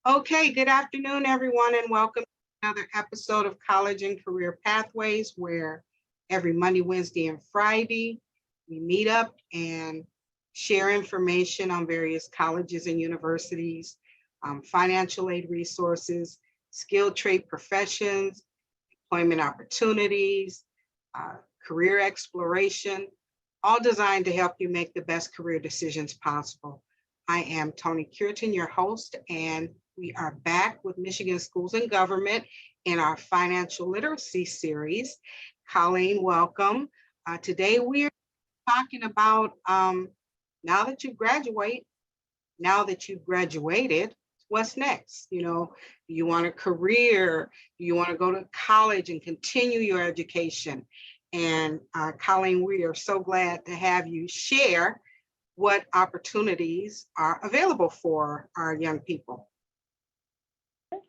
Okay, good afternoon, everyone, and welcome to another episode of College and Career Pathways, where every Monday, Wednesday, and Friday we meet up and share information on various colleges and universities, financial aid resources, skilled trade professions, employment opportunities, uh, career exploration, all designed to help you make the best career decisions possible. I am Toni Cureton, your host, and we are back with Michigan Schools and Government in our financial literacy series. Colleen, welcome. Today we're talking about now that you graduate, now that you've graduated, what's next? Do you want a career? Do you want to go to college and continue your education? And Colleen, we are so glad to have you share what opportunities are available for our young people.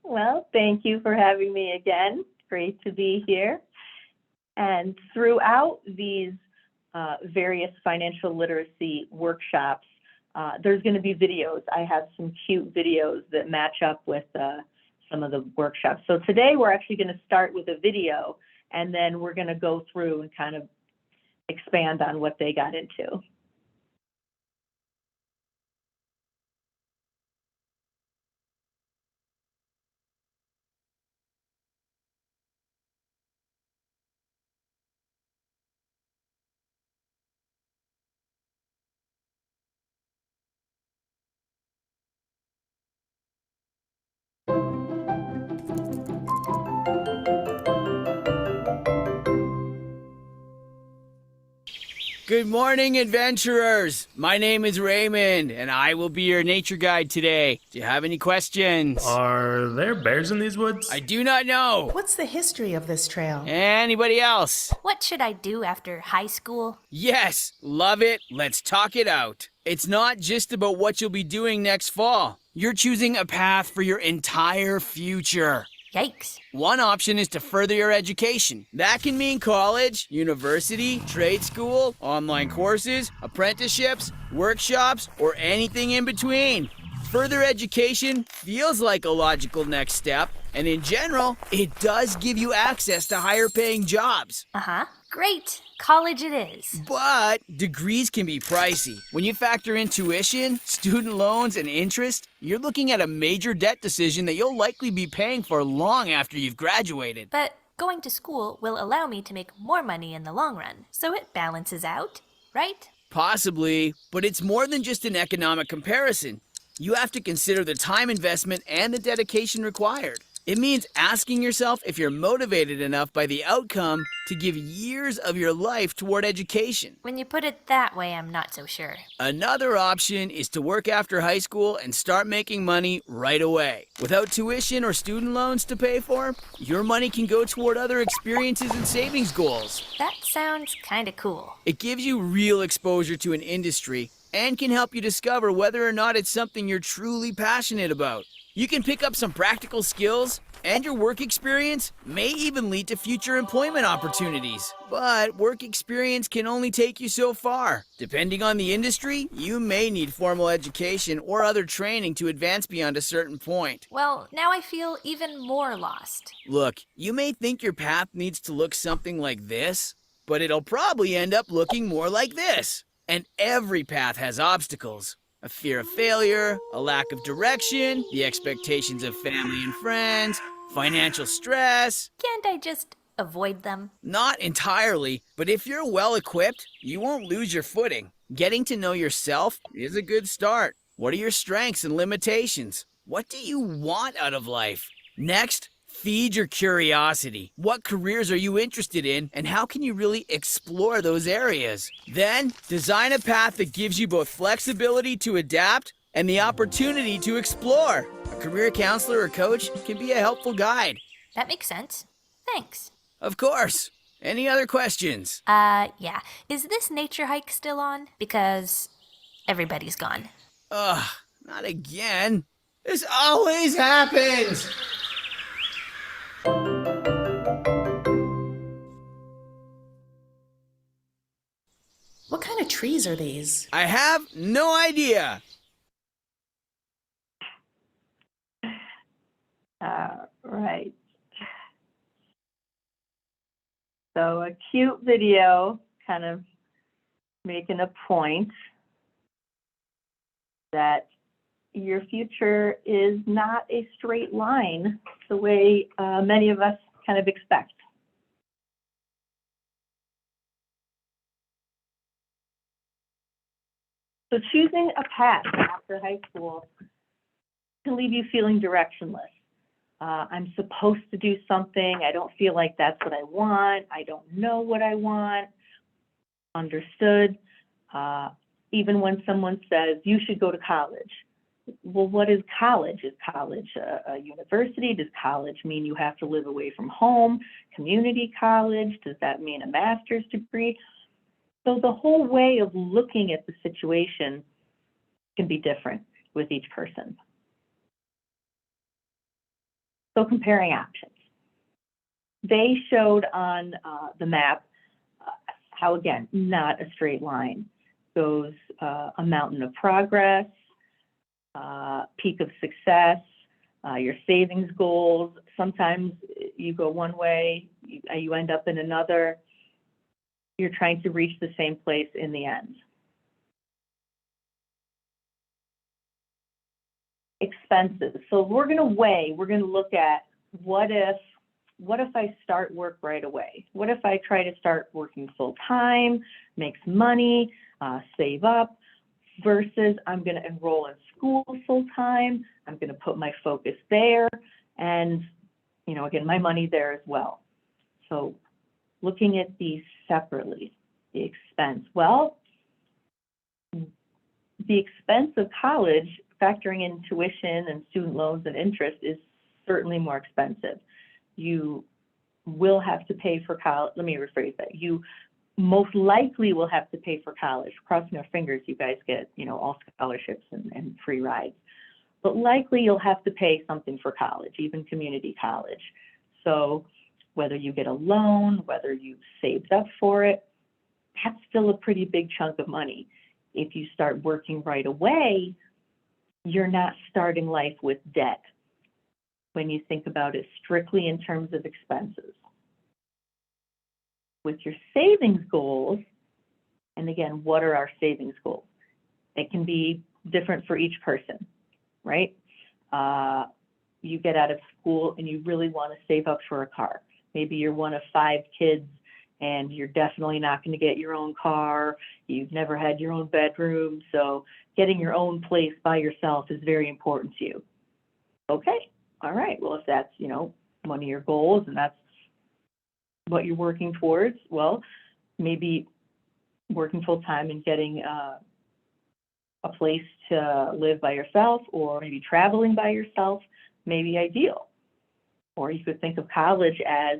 Well, thank you for having me again. Great to be here. And throughout these various financial literacy workshops, there's going to be videos. I have some cute videos that match up with some of the workshops. So today we're actually going to start with a video, and then we're going to go through and kind of expand on what they got into. Good morning, adventurers! My name is Raymond, and I will be your nature guide today. Do you have any questions? Are there bears in these woods? I do not know. What's the history of this trail? Anybody else? What should I do after high school? Yes, love it. Let's talk it out. It's not just about what you'll be doing next fall. You're choosing a path for your entire future. Yikes. One option is to further your education. That can mean college, university, trade school, online courses, apprenticeships, workshops, or anything in between. Further education feels like a logical next step, and in general, it does give you access to higher paying jobs. Great. College it is. But degrees can be pricey. When you factor in tuition, student loans, and interest, you're looking at a major debt decision that you'll likely be paying for long after you've graduated. But going to school will allow me to make more money in the long run, so it balances out, right? Possibly, but it's more than just an economic comparison. You have to consider the time investment and the dedication required. It means asking yourself if you're motivated enough by the outcome to give years of your life toward education. When you put it that way, I'm not so sure. Another option is to work after high school and start making money right away. Without tuition or student loans to pay for, your money can go toward other experiences and savings goals. That sounds kinda cool. It gives you real exposure to an industry and can help you discover whether or not it's something you're truly passionate about. You can pick up some practical skills, and your work experience may even lead to future employment opportunities. But work experience can only take you so far. Depending on the industry, you may need formal education or other training to advance beyond a certain point. Well, now I feel even more lost. Look, you may think your path needs to look something like this, but it'll probably end up looking more like this. And every path has obstacles. A fear of failure, a lack of direction, the expectations of family and friends, financial stress. Can't I just avoid them? Not entirely, but if you're well equipped, you won't lose your footing. Getting to know yourself is a good start. What are your strengths and limitations? What do you want out of life? Next, feed your curiosity. What careers are you interested in, and how can you really explore those areas? Then, design a path that gives you both flexibility to adapt and the opportunity to explore. A career counselor or coach can be a helpful guide. That makes sense. Thanks. Of course. Any other questions? Yeah. Is this nature hike still on? Because everybody's gone. Ugh, not again. This always happens! What kind of trees are these? I have no idea. Right. So a cute video kind of making a point that your future is not a straight line the way many of us kind of expect. So choosing a path after high school can leave you feeling directionless. I'm supposed to do something. I don't feel like that's what I want. I don't know what I want. Understood. Even when someone says you should go to college. Well, what is college? Is college a university? Does college mean you have to live away from home? Community college? Does that mean a master's degree? So the whole way of looking at the situation can be different with each person. So comparing options. They showed on the map how, again, not a straight line. Goes a mountain of progress, peak of success, your savings goals. Sometimes you go one way, you end up in another. You're trying to reach the same place in the end. Expenses. So we're going to look at what if I start work right away? What if I try to start working full time, make some money, save up, versus I'm going to enroll in school full time. I'm going to put my focus there, and again, my money there as well. So looking at these separately, the expense. Well, the expense of college, factoring in tuition and student loans and interest, is certainly more expensive. You will have to pay for college. Let me rephrase that. You most likely will have to pay for college. Crossing our fingers, you guys get, all scholarships and free rides. But likely you'll have to pay something for college, even community college. So whether you get a loan, whether you've saved up for it, that's still a pretty big chunk of money. If you start working right away, you're not starting life with debt when you think about it strictly in terms of expenses. With your savings goals, and again, what are our savings goals? It can be different for each person, right? You get out of school and you really want to save up for a car. Maybe you're one of 5 kids and you're definitely not going to get your own car. You've never had your own bedroom, so getting your own place by yourself is very important to you. Okay, all right, well, if that's, one of your goals and that's what you're working towards, well, maybe working full time and getting a place to live by yourself, or maybe traveling by yourself may be ideal. Or you could think of college as,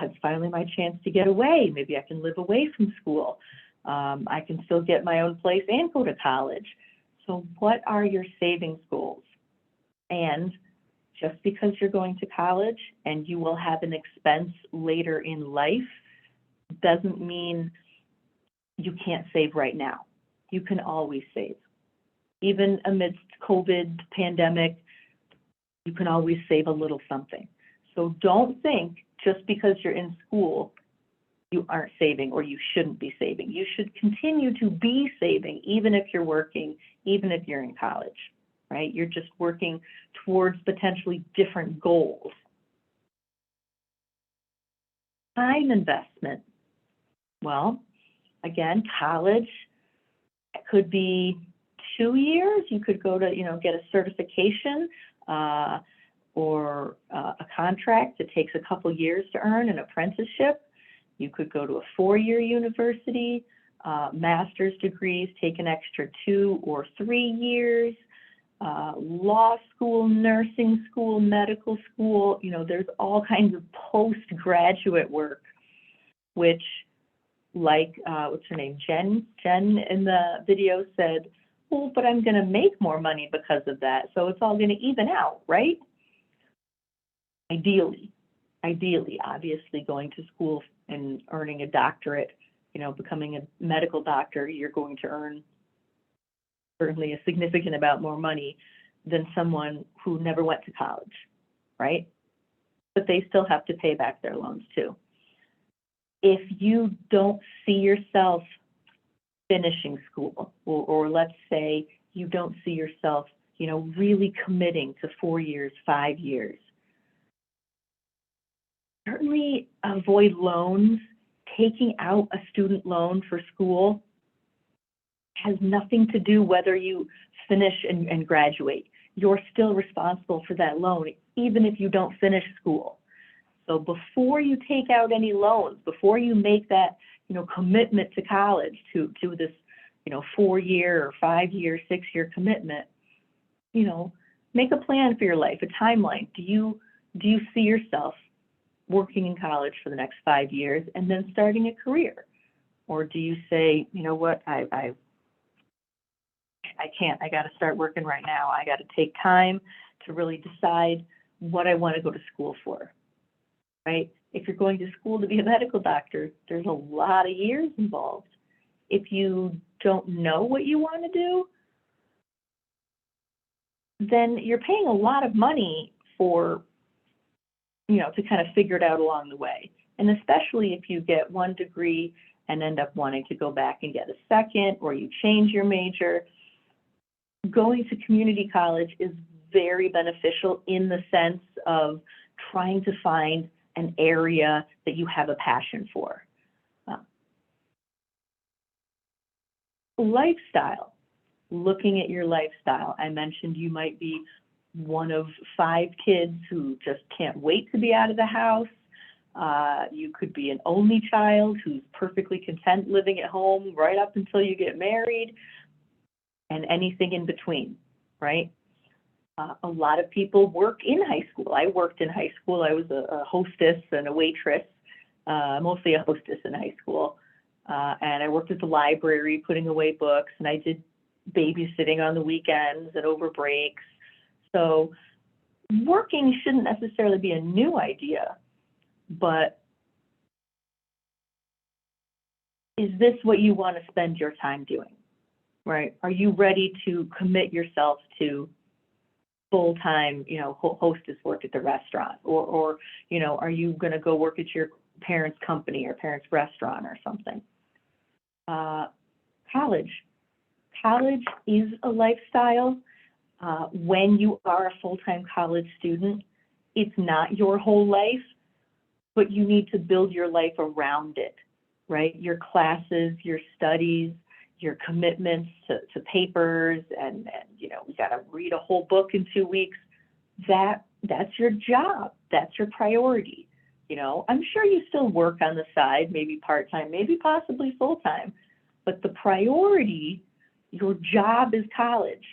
it's finally my chance to get away. Maybe I can live away from school. I can still get my own place and go to college. So what are your savings goals? And just because you're going to college and you will have an expense later in life doesn't mean you can't save right now. You can always save. Even amidst COVID pandemic, you can always save a little something. So don't think just because you're in school, you aren't saving or you shouldn't be saving. You should continue to be saving, even if you're working, even if you're in college, right? You're just working towards potentially different goals. Time investment. Well, again, college could be 2 years. You could go to, get a certification or a contract that takes a couple years to earn, an apprenticeship. You could go to a 4-year university. Master's degrees take an extra 2 or 3 years. Law school, nursing school, medical school, there's all kinds of postgraduate work, which, like, what's her name? Jen in the video said, well, but I'm going to make more money because of that. So it's all going to even out, right? Ideally, obviously going to school and earning a doctorate, becoming a medical doctor, you're going to earn certainly a significant amount more money than someone who never went to college. right? But they still have to pay back their loans too. If you don't see yourself finishing school, or let's say you don't see yourself, really committing to 4 years, 5 years, certainly avoid loans. Taking out a student loan for school has nothing to do whether you finish and graduate. You're still responsible for that loan, even if you don't finish school. So before you take out any loans, before you make that, commitment to college, to this, 4-year or 5-year, 6-year commitment, make a plan for your life, a timeline. Do you see yourself working in college for the next 5 years and then starting a career? Or do you say, you know what, I can't, I got to start working right now. I got to take time to really decide what I want to go to school for, right? If you're going to school to be a medical doctor, there's a lot of years involved. If you don't know what you want to do, then you're paying a lot of money for, to kind of figure it out along the way. And especially if you get one degree and end up wanting to go back and get a second, or you change your major, going to community college is very beneficial in the sense of trying to find an area that you have a passion for. Lifestyle, looking at your lifestyle. I mentioned you might be one of 5 kids who just can't wait to be out of the house. You could be an only child who's perfectly content living at home right up until you get married, and anything in between, right? A lot of people work in high school. I worked in high school. I was a hostess and a waitress, mostly a hostess in high school. And I worked at the library putting away books, and I did babysitting on the weekends and over breaks. So working shouldn't necessarily be a new idea, but is this what you want to spend your time doing, right? Are you ready to commit yourself to full-time, hostess work at the restaurant, or are you going to go work at your parents' company or parents' restaurant or something? College is a lifestyle. When you are a full-time college student, it's not your whole life, but you need to build your life around it, right? Your classes, your studies, your commitments to papers, and we got to read a whole book in 2 weeks. That's your job. That's your priority. I'm sure you still work on the side, maybe part-time, maybe possibly full-time, but the priority, your job is college.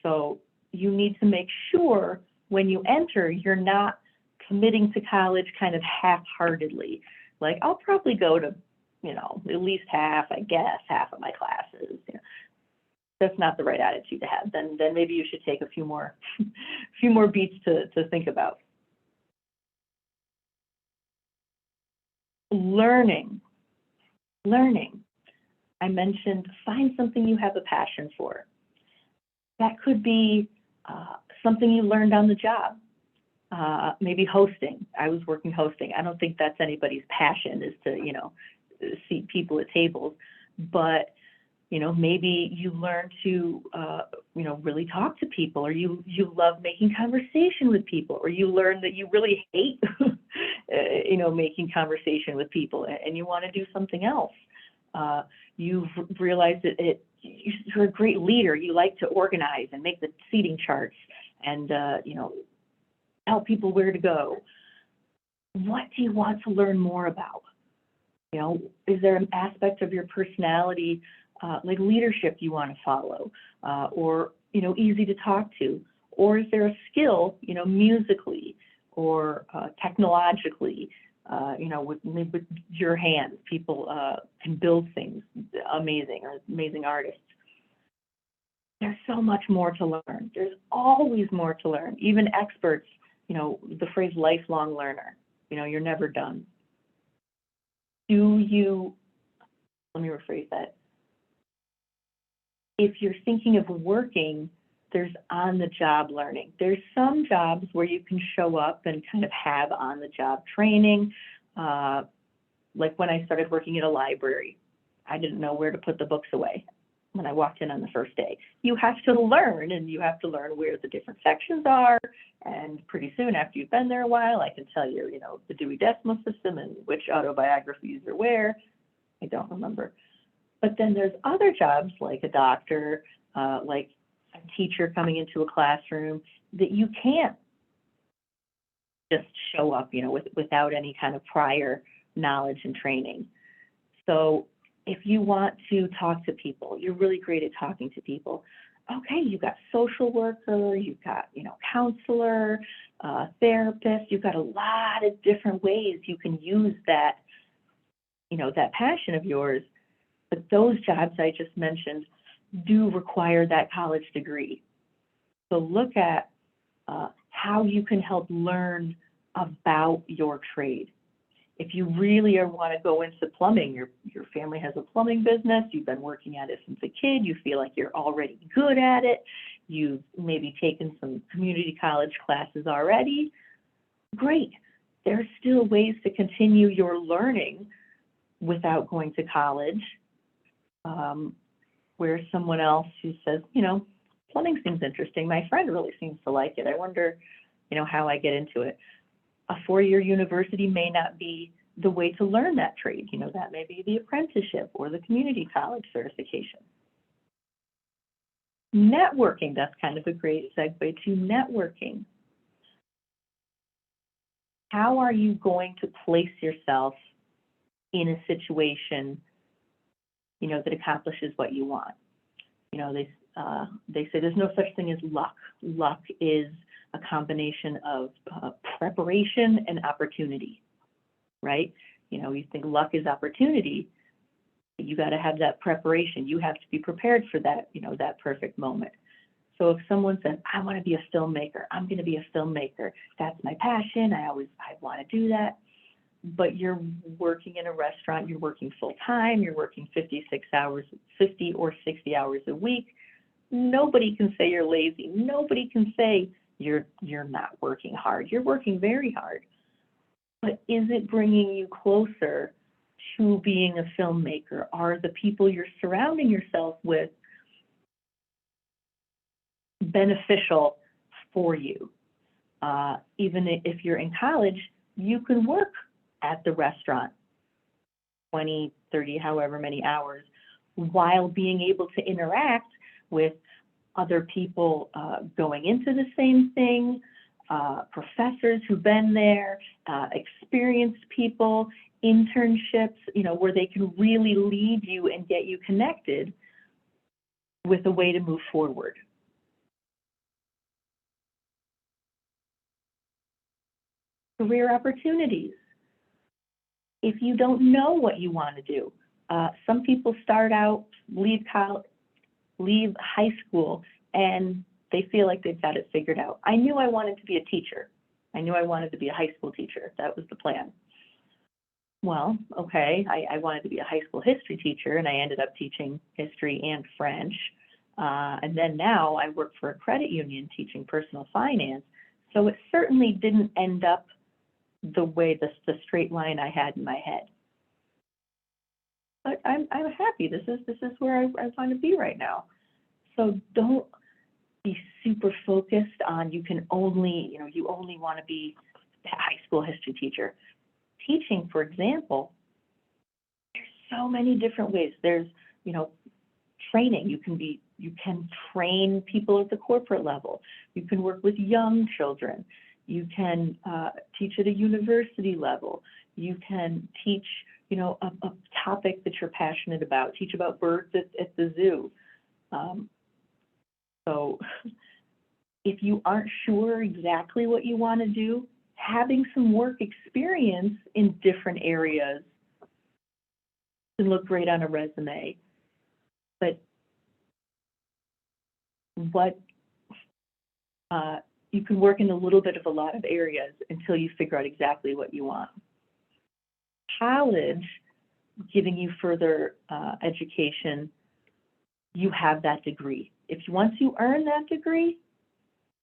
So you need to make sure when you enter, you're not committing to college kind of half-heartedly. Like, I'll probably go to, at least half of my classes. That's not the right attitude to have. Then maybe you should take a few more beats to think about. Learning. I mentioned find something you have a passion for. That could be something you learned on the job. Maybe hosting. I was working hosting. I don't think that's anybody's passion, is to, seat people at tables. But, maybe you learn to, really talk to people, or you love making conversation with people, or you learn that you really hate, making conversation with people, and you want to do something else. You've realized that you're a great leader. You like to organize and make the seating charts and, tell people where to go. What do you want to learn more about? Is there an aspect of your personality, like leadership, you want to follow, or, easy to talk to? Or is there a skill, musically or technologically, with your hands? People can build things amazing artists. There's so much more to learn. There's always more to learn. Even experts, the phrase lifelong learner, you're never done. Let me rephrase that. If you're thinking of working there's on-the-job learning. There's some jobs where you can show up and kind of have on-the-job training. Like when I started working at a library, I didn't know where to put the books away when I walked in on the first day. You have to learn, and you have to learn where the different sections are. And pretty soon after you've been there a while, I can tell you, the Dewey Decimal System and which autobiographies are where. I don't remember. But then there's other jobs like a doctor, like a teacher coming into a classroom that you can't just show up, without any kind of prior knowledge and training. So if you want to talk to people, you're really great at talking to people. Okay, you've got social worker, you've got, counselor, therapist, you've got a lot of different ways you can use that, that passion of yours. But those jobs I just mentioned do require that college degree. So look at how you can help learn about your trade. If you really want to go into plumbing, your family has a plumbing business, you've been working at it since a kid, you feel like you're already good at it, you've maybe taken some community college classes already, great. There's still ways to continue your learning without going to college, where someone else who says, plumbing seems interesting, my friend really seems to like it, I wonder, how I get into it. A four-year university may not be the way to learn that trade. That may be the apprenticeship or the community college certification. Networking, that's kind of a great segue to networking. How are you going to place yourself in a situation, that accomplishes what you want? They say there's no such thing as luck. Luck is a combination of preparation and opportunity, right? You think luck is opportunity, you got to have that preparation. You have to be prepared for that, that perfect moment. So if someone says, I want to be a filmmaker, I'm going to be a filmmaker, that's my passion, I want to do that. But you're working in a restaurant, you're working full time, you're working 50 or 60 hours a week. Nobody can say you're lazy. Nobody can say you're not working hard. You're working very hard. But is it bringing you closer to being a filmmaker? Are the people you're surrounding yourself with beneficial for you? Even if you're in college, you can work at the restaurant 20, 30, however many hours, while being able to interact with other people going into the same thing, professors who've been there, experienced people, internships, where they can really lead you and get you connected with a way to move forward. Career opportunities. If you don't know what you want to do, some people start out, leave high school, and they feel like they've got it figured out. I knew I wanted to be a teacher. I knew I wanted to be a high school teacher. That was the plan. Well, okay, I wanted to be a high school history teacher, and I ended up teaching history and French. And then now I work for a credit union teaching personal finance. So it certainly didn't end up the way, the straight line I had in my head. But I'm happy. This is where I want to be right now. So don't be super focused on you only want to be a high school history teacher. Teaching, for example, there's so many different ways. There's, training. You can train people at the corporate level. You can work with young children. You can teach at a university level. You can teach, a topic that you're passionate about. Teach about birds at the zoo. So if you aren't sure exactly what you want to do, having some work experience in different areas can look great on a resume. But you can work in a little bit of a lot of areas until you figure out exactly what you want. College, giving you further education, you have that degree. once you earn that degree,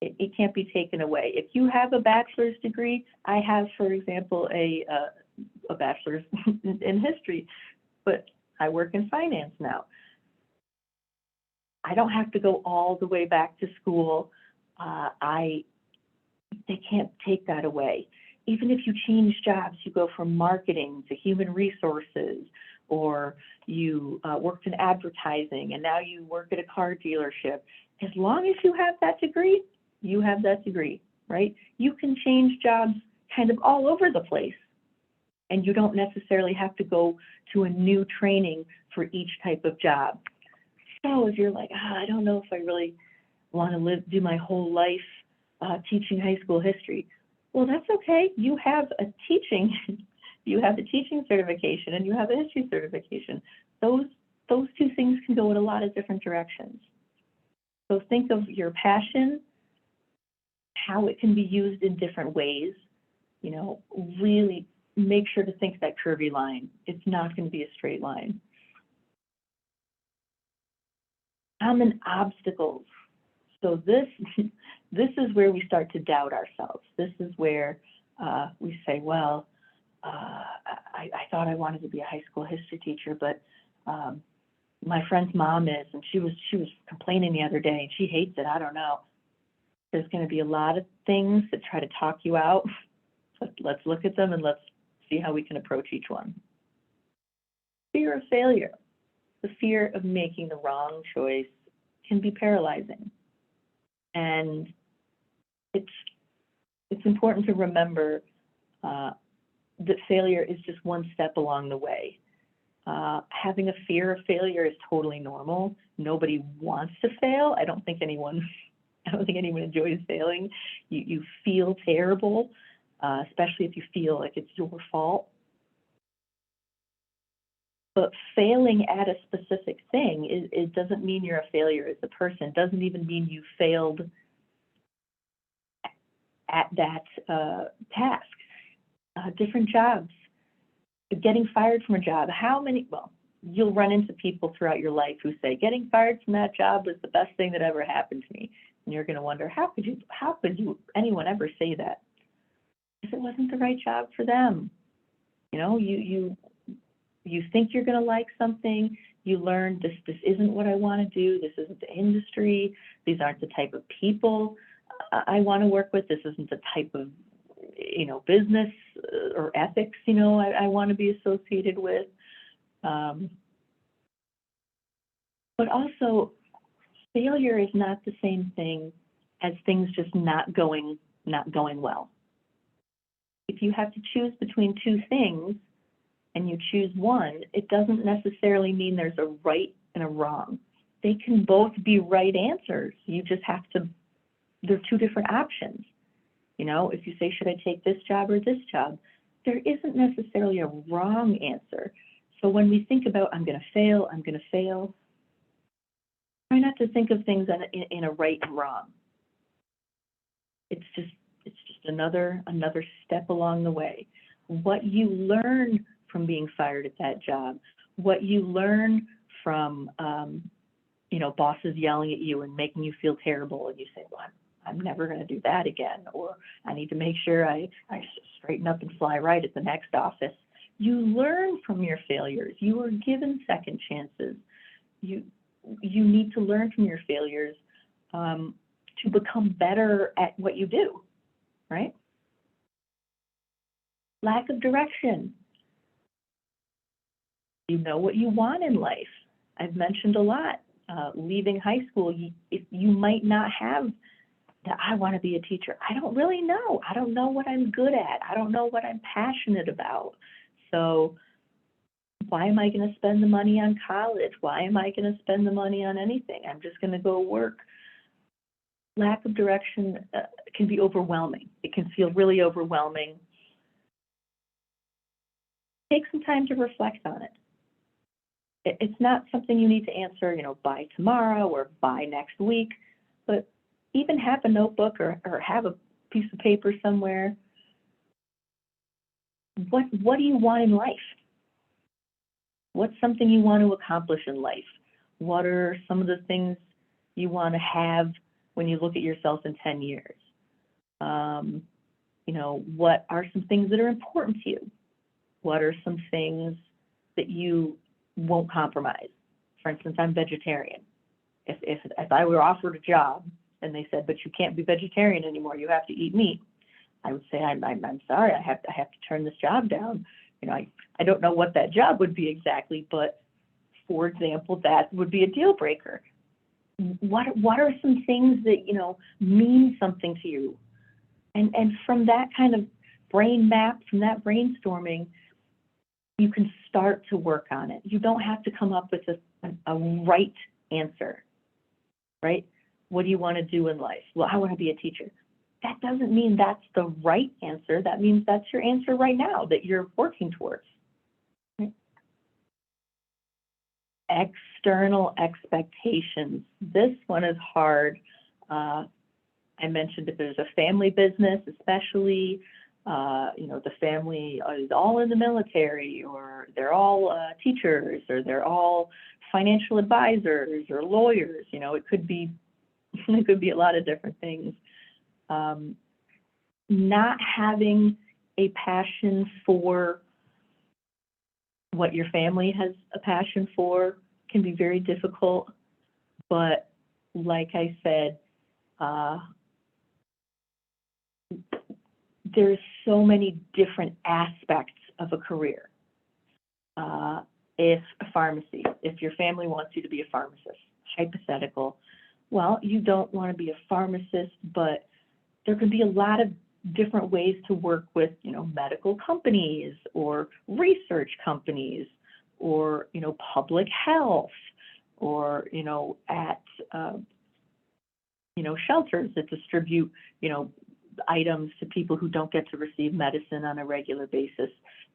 it can't be taken away. If you have a bachelor's degree, I have, for example, a bachelor's in history, but I work in finance now. I don't have to go all the way back to school. They can't take that away. Even if you change jobs, you go from marketing to human resources, or you worked in advertising and now you work at a car dealership. As long as you have that degree, you have that degree, right? You can change jobs kind of all over the place, and you don't necessarily have to go to a new training for each type of job. So if you're like, I don't know if I really want to do my whole life teaching high school history, well, that's okay. You have a teaching certification and you have a history certification. Those two things can go in a lot of different directions. So think of your passion, how it can be used in different ways. You know, really make sure to think that curvy line. It's not going to be a straight line. Common obstacles. So this is where we start to doubt ourselves. This is where we say, well, I thought I wanted to be a high school history teacher, but my friend's mom is, and she was complaining the other day, and she hates it. I don't know. There's going to be a lot of things that try to talk you out. Let's look at them and let's see how we can approach each one. Fear of failure. The fear of making the wrong choice can be paralyzing. And it's important to remember that failure is just one step along the way. Having a fear of failure is totally normal. Nobody wants to fail. I don't think anyone enjoys failing. You feel terrible, especially if you feel like it's your fault. But failing at a specific thing, it doesn't mean you're a failure as a person. It doesn't even mean you failed at that task. Different jobs, getting fired from a job. You'll run into people throughout your life who say, getting fired from that job was the best thing that ever happened to me. And you're going to wonder, how could anyone ever say that? Because it wasn't the right job for them. You know, you think you're going to like something, you learn this isn't what I want to do, this isn't the industry, these aren't the type of people I want to work with, this isn't the type of, business or ethics, I want to be associated with. But also, failure is not the same thing as things just not going well. If you have to choose between two things, and you choose one, it doesn't necessarily mean there's a right and a wrong. They can both be right answers. You just have to, they're two different options. If you say, should I take this job or this job? There isn't necessarily a wrong answer. So when we think about, I'm going to fail, try not to think of things in a right and wrong. It's just another step along the way. What you learn from being fired at that job, what you learn from, bosses yelling at you and making you feel terrible, and you say, well, I'm never going to do that again, or I need to make sure I straighten up and fly right at the next office. You learn from your failures. You are given second chances. You need to learn from your failures to become better at what you do, right? Lack of direction. You know what you want in life. I've mentioned a lot. Leaving high school, you might not have that I want to be a teacher. I don't really know. I don't know what I'm good at. I don't know what I'm passionate about. So why am I going to spend the money on college? Why am I going to spend the money on anything? I'm just going to go work. Lack of direction can be overwhelming. It can feel really overwhelming. Take some time to reflect on it. It's not something you need to answer, by tomorrow or by next week, but even have a notebook or have a piece of paper somewhere. What do you want in life? What's something you want to accomplish in life? What are some of the things you want to have when you look at yourself in 10 years? You know, what are some things that are important to you? What are some things that you won't compromise? For instance, I'm vegetarian. If I were offered a job and they said, but you can't be vegetarian anymore, you have to eat meat, I would say, I'm sorry, I have to turn this job down. You know, I don't know what that job would be exactly, but for example, that would be a deal breaker. What are some things that, you know, mean something to you? And from that kind of brain map, from that brainstorming, you can start to work on it. You don't have to come up with a right answer, right? What do you want to do in life? Well, I want to be a teacher. That doesn't mean that's the right answer. That means that's your answer right now that you're working towards. Right? External expectations. This one is hard. I mentioned if there's a family business, especially, you know, the family is all in the military, or they're all teachers, or they're all financial advisors or lawyers. You know, it could be a lot of different things. Not having a passion for what your family has a passion for can be very difficult. But like I said, there's so many different aspects of a career. If a pharmacy, if your family wants you to be a pharmacist, hypothetical, well, you don't want to be a pharmacist, but there could be a lot of different ways to work with, you know, medical companies or research companies, or, you know, public health, or, you know, at, you know, shelters that distribute, you know, items to people who don't get to receive medicine on a regular basis.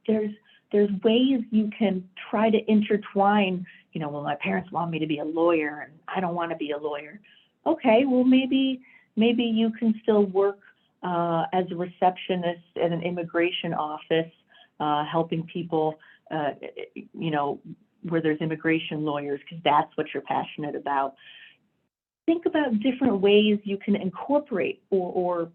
There's ways you can try to intertwine, you know, well, my parents want me to be a lawyer and I don't want to be a lawyer. Okay, well, maybe you can still work as a receptionist at an immigration office, helping people, you know, where there's immigration lawyers, because that's what you're passionate about. Think about different ways you can incorporate or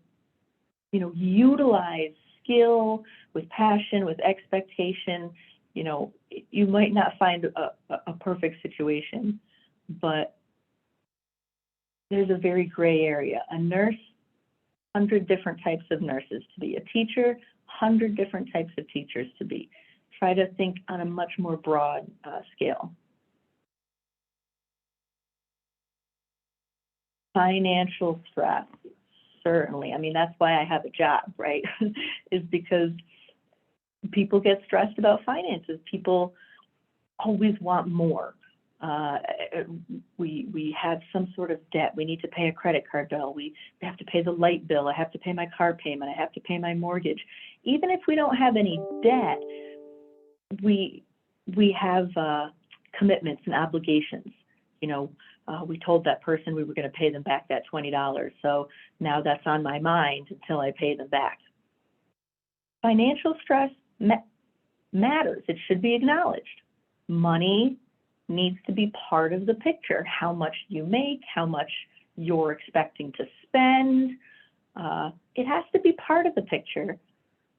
you know, utilize skill with passion, with expectation. You know, you might not find a perfect situation, but there's a very gray area. A nurse, 100 different types of nurses to be. A teacher, 100 different types of teachers to be. Try to think on a much more broad scale. Financial stress, certainly. I mean, that's why I have a job, right? Is because people get stressed about finances. People always want more. We have some sort of debt. We need to pay a credit card bill. We have to pay the light bill. I have to pay my car payment. I have to pay my mortgage. Even if we don't have any debt, we have commitments and obligations. You know, we told that person we were going to pay them back that $20. So now that's on my mind until I pay them back. Financial stress matters. It should be acknowledged. Money needs to be part of the picture. How much you make, how much you're expecting to spend. It has to be part of the picture,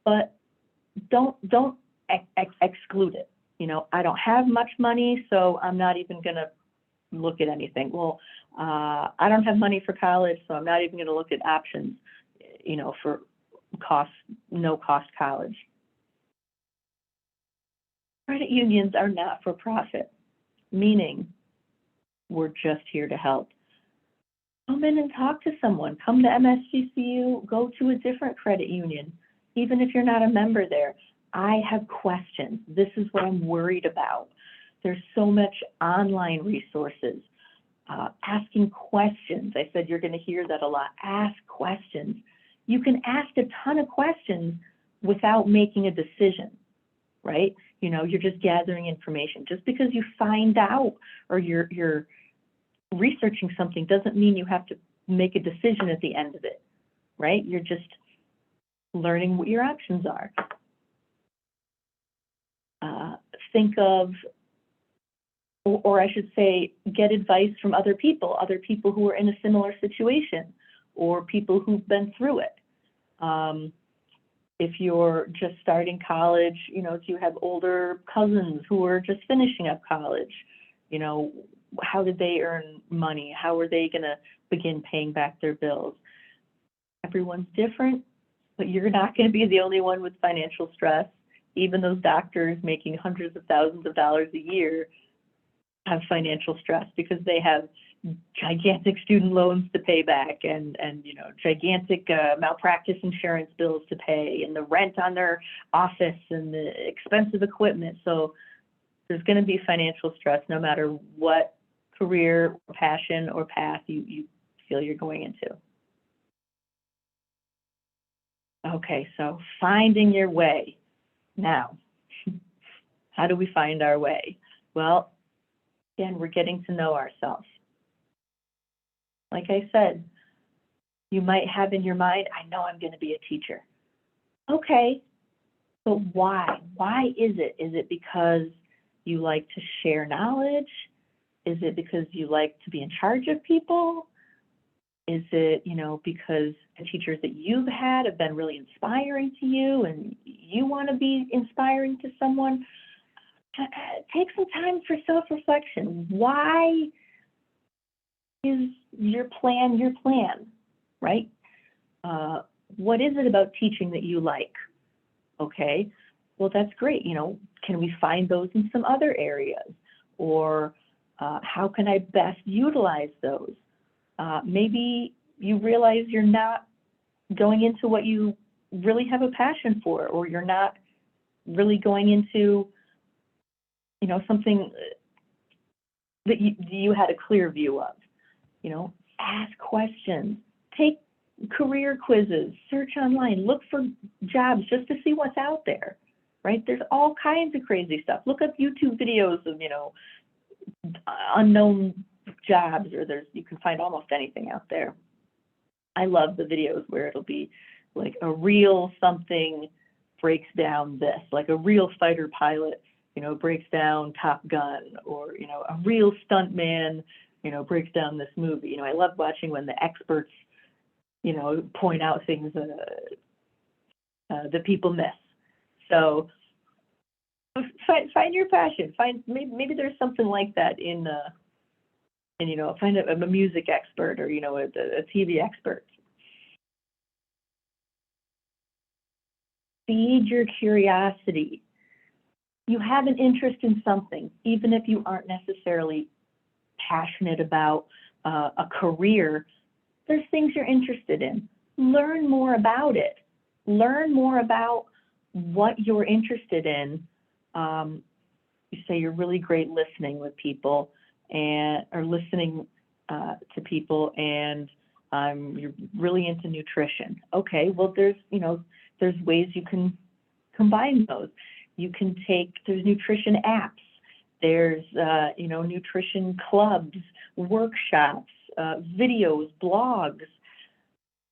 but don't exclude it. You know, I don't have much money, so I'm not even going to look at anything. Well, I don't have money for college, so I'm not even going to look at options, you know, for no cost college. Credit unions are not for profit, meaning we're just here to help. Come in and talk to someone. Come to MSGCU, go to a different credit union, even if you're not a member there. I have questions. This is what I'm worried about. There's so much online resources. Asking questions. I said you're going to hear that a lot. Ask questions. You can ask a ton of questions without making a decision, right? You know, you're just gathering information. Just because you find out or you're researching something doesn't mean you have to make a decision at the end of it, right? You're just learning what your options are. Think of or I should say, get advice from other people who are in a similar situation, or people who've been through it. If you're just starting college, do you have older cousins who are just finishing up college? How did they earn money? How are they going to begin paying back their bills? Everyone's different, but you're not going to be the only one with financial stress. Even those doctors making hundreds of thousands of dollars a year have financial stress because they have gigantic student loans to pay back and gigantic malpractice insurance bills to pay, and the rent on their office and the expensive equipment. So there's going to be financial stress no matter what career, passion, or path you feel you're going into. Okay, so finding your way. Now, how do we find our way? Well, again, we're getting to know ourselves. Like I said, you might have in your mind, I know I'm going to be a teacher. Okay, but why? Why is it? Is it because you like to share knowledge? Is it because you like to be in charge of people? Is it, because the teachers that you've had have been really inspiring to you and you want to be inspiring to someone? Take some time for self-reflection. Why is your plan, right? What is it about teaching that you like? Okay, well, that's great. Can we find those in some other areas? Or how can I best utilize those? Maybe you realize you're not going into what you really have a passion for, or you're not really going into, something that you had a clear view of. Ask questions, take career quizzes, search online, look for jobs just to see what's out there, right? There's all kinds of crazy stuff. Look up YouTube videos of, unknown jobs, or you can find almost anything out there. I love the videos where it'll be like a real something breaks down this, like a real fighter pilot, breaks down Top Gun, or, a real stuntman, breaks down this movie. I love watching when the experts, point out things that people miss. So find your passion. Maybe there's something like that find a music expert, or, a TV expert. Feed your curiosity. You have an interest in something, even if you aren't necessarily passionate about a career. There's things you're interested in. Learn more about it. Learn more about what you're interested in. You say you're really great listening with people, or listening to people, and you're really into nutrition. Okay, well, there's ways you can combine those. There's nutrition apps. There's, nutrition clubs, workshops, videos, blogs.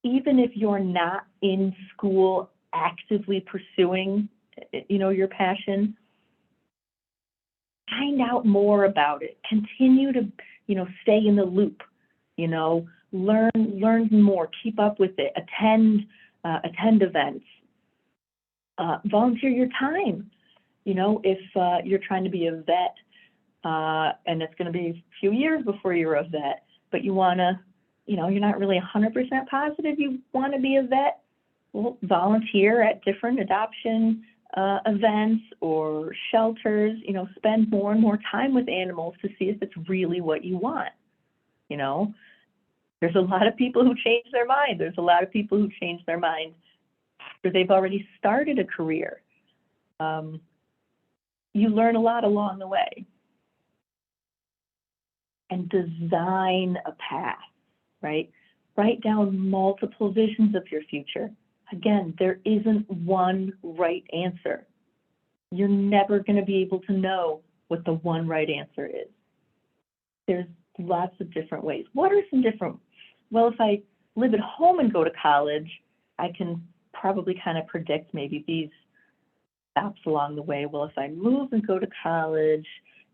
Even if you're not in school actively pursuing, your passion, find out more about it. Continue to, stay in the loop, learn more, keep up with it, attend events, volunteer your time. If you're trying to be a vet, and it's going to be a few years before you're a vet, but you want to, you're not really 100% positive you want to be a vet, well, volunteer at different adoption events or shelters, spend more and more time with animals to see if it's really what you want. There's a lot of people who change their mind. There's a lot of people who change their mind after they've already started a career. You learn a lot along the way. And design a path, right? Write down multiple visions of your future. Again, there isn't one right answer. You're never going to be able to know what the one right answer is. There's lots of different ways. What are some different? Well, if I live at home and go to college, I can probably kind of predict maybe these stops along the way. Well, if I move and go to college,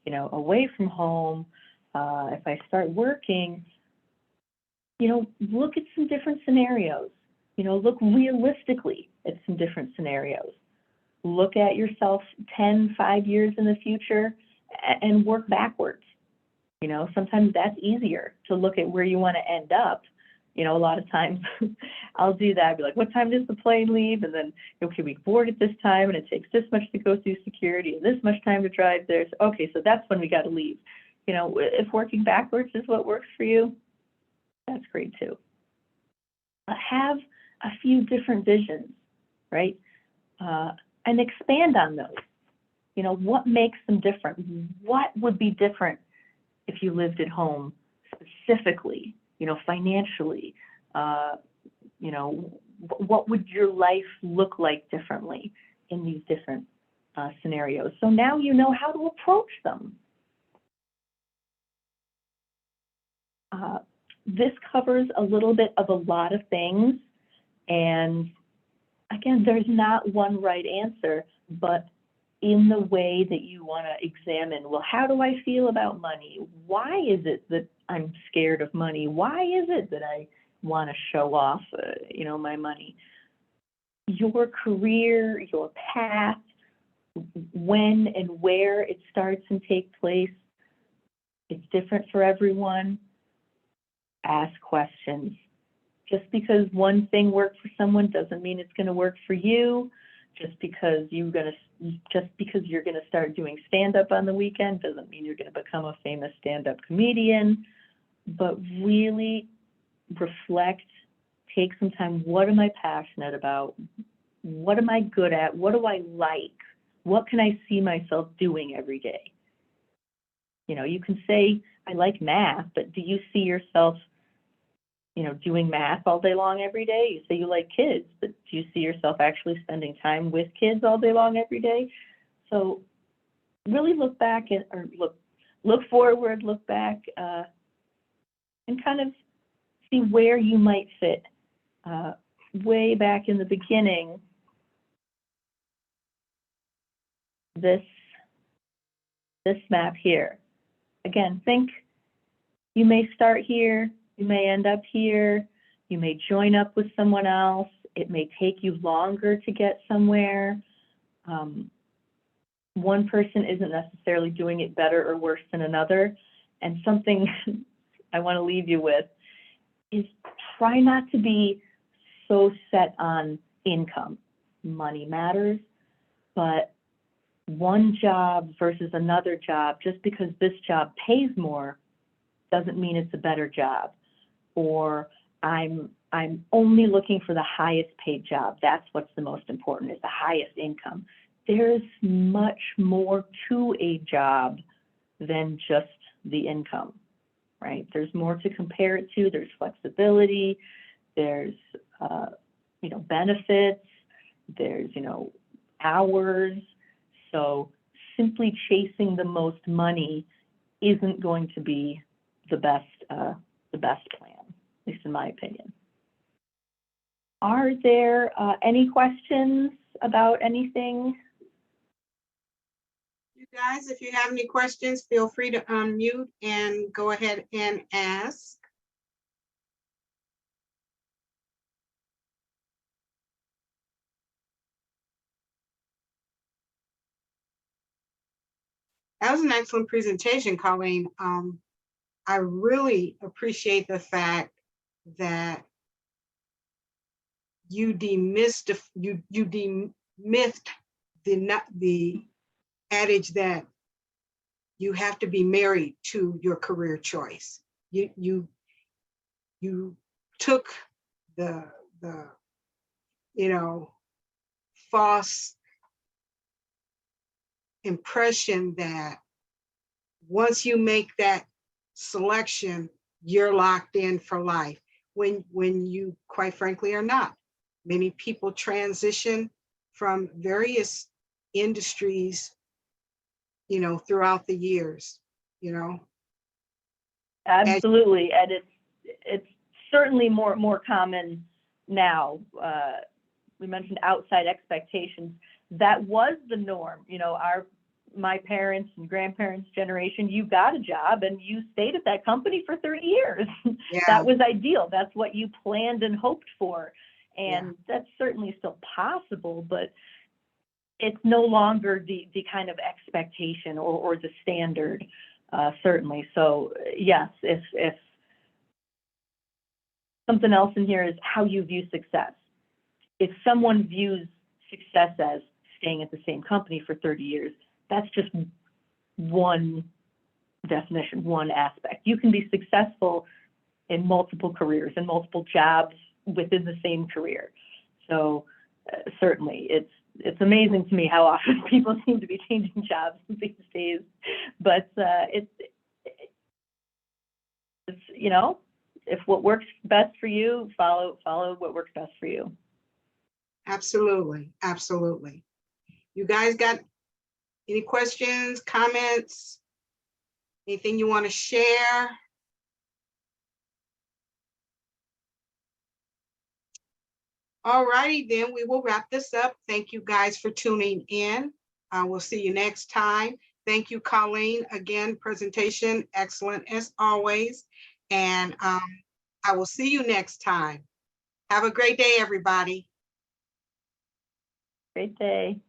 away from home, if I start working, look at some different scenarios. Look realistically at some different scenarios. Look at yourself 5 years in the future and work backwards. Sometimes that's easier to look at where you want to end up. A lot of times I'll do that. I'll be like, what time does the plane leave? And then, okay, we board at this time and it takes this much to go through security and this much time to drive there. So, okay, so that's when we got to leave. If working backwards is what works for you, that's great too. Have a few different visions, right? And expand on those. What makes them different? What would be different if you lived at home specifically, financially? What would your life look like differently in these different scenarios? So now you know how to approach them. This covers a little bit of a lot of things. And again, there's not one right answer, but in the way that you want to examine, well, how do I feel about money? Why is it that I'm scared of money? Why is it that I want to show off, my money? Your career, your path, when and where it starts and takes place, it's different for everyone. Ask questions. Just because one thing worked for someone doesn't mean it's going to work for you. Just because you're going to start doing stand-up on the weekend doesn't mean you're going to become a famous stand-up comedian. But really reflect, take some time. What am I passionate about? What am I good at? What do I like? What can I see myself doing every day? You can say, I like math, but do you see yourself doing math all day long every day? You say you like kids, but do you see yourself actually spending time with kids all day long every day? So really look back or look forward, look back, and kind of see where you might fit. Way back in the beginning, this map here. Again, think you may start here, you may end up here, you may join up with someone else, it may take you longer to get somewhere. One person isn't necessarily doing it better or worse than another. And something I want to leave you with is try not to be so set on income. Money matters, but one job versus another job, just because this job pays more doesn't mean it's a better job. Or I'm only looking for the highest paid job. That's what's the most important, is the highest income. There's much more to a job than just the income, right? There's more to compare it to. There's flexibility. There's, benefits. There's, hours. So simply chasing the most money isn't going to be the best plan, at least in my opinion. Are there any questions about anything? You guys, if you have any questions, feel free to unmute and go ahead and ask. That was an excellent presentation, Colleen. I really appreciate the fact that you demythed the adage that you have to be married to your career choice. You took the false impression that once you make that selection, you're locked in for life, when you quite frankly are not. Many people transition from various industries, throughout the years, Absolutely, and it's certainly more common now. We mentioned outside expectations. That was the norm. my parents' and grandparents' generation, you got a job and you stayed at that company for 30 years. Yeah, That was ideal. That's what you planned and hoped for. Yeah. And that's certainly still possible, but it's no longer the kind of expectation or the standard, certainly. So yes, if something else in here is how you view success. If someone views success as staying at the same company for 30 years, that's just one definition, one aspect. You can be successful in multiple careers and multiple jobs within the same career. So certainly it's amazing to me how often people seem to be changing jobs these days, but it's, you know, if what works best for you, follow what works best for you. absolutely, absolutely. You guys got any questions, comments? Anything you want to share? All righty, then we will wrap this up. Thank you guys for tuning in. We'll see you next time. Thank you, Colleen. Again, presentation excellent as always. And I will see you next time. Have a great day, everybody. Great day.